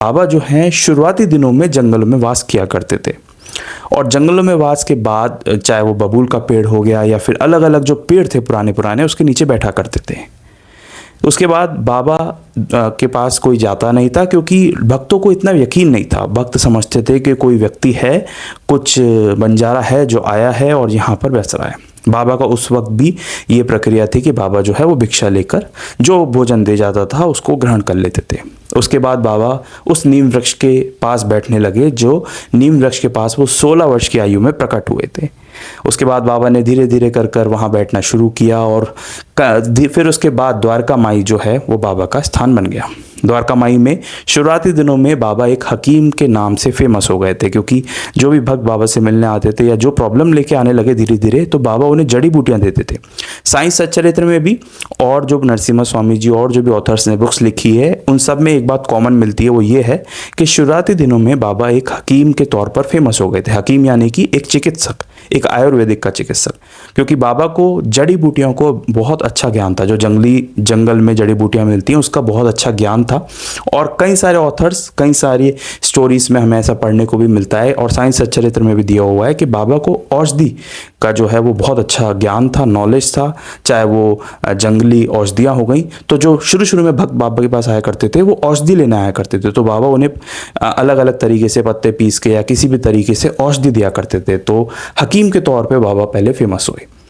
बाबा जो हैं शुरुआती दिनों में जंगलों में वास किया करते थे। और जंगलों में वास के बाद चाहे वो बबूल का पेड़ हो गया या फिर अलग अलग जो पेड़ थे पुराने पुराने, उसके नीचे बैठा करते थे। उसके बाद बाबा के पास कोई जाता नहीं था, क्योंकि भक्तों को इतना यकीन नहीं था। भक्त समझते थे कि कोई व्यक्ति है, कुछ बंजारा है जो आया है और यहाँ पर बैस रहा है। बाबा का उस वक्त भी ये प्रक्रिया थी कि बाबा जो है वो भिक्षा लेकर जो भोजन दे जाता था उसको ग्रहण कर लेते थे। उसके बाद बाबा उस नीम वृक्ष के पास बैठने लगे, जो नीम वृक्ष के पास वो 16 वर्ष की आयु में प्रकट हुए थे। उसके बाद बाबा ने धीरे धीरे कर कर वहाँ बैठना शुरू किया और फिर उसके बाद द्वारका माई जो है वो बाबा का स्थान बन गया। द्वारका माई में शुरुआती दिनों में बाबा एक हकीम के नाम से फेमस हो गए थे, क्योंकि जो भी भक्त बाबा से मिलने आते थे या जो प्रॉब्लम लेके आने लगे धीरे धीरे, तो बाबा उन्हें जड़ी बूटियाँ देते थे। साईं सच्चरित्र में भी और जो नरसिम्हा स्वामी जी और जो भी ऑथर्स ने बुक्स लिखी है, उन सब में एक बात कॉमन मिलती है, वो ये है कि शुरुआती दिनों में बाबा एक हकीम के तौर पर फेमस हो गए थे। हकीम यानी कि एक चिकित्सक, एक आयुर्वेदिक का चिकित्सक, क्योंकि बाबा को जड़ी बूटियों को बहुत अच्छा ज्ञान था। जो जंगल में जड़ी बूटियां मिलती हैं उसका बहुत अच्छा ज्ञान था। और कई सारे ऑथर्स, कई सारी स्टोरीज में हमें ऐसा पढ़ने को भी मिलता है और साइंस सच्चरित्र में भी दिया हुआ है कि बाबा को औषधि का जो है वो बहुत अच्छा ज्ञान था, नॉलेज था। चाहे वो जंगली औषधियाँ हो गई, तो जो शुरू शुरू में भक्त बाबा के पास आया करते थे वो औषधि लेने आया करते थे, तो बाबा उन्हें अलग अलग तरीके से पत्ते पीस के या किसी भी तरीके से औषधि दिया करते थे। तो हकीम के तौर पे बाबा पहले फेमस हुए।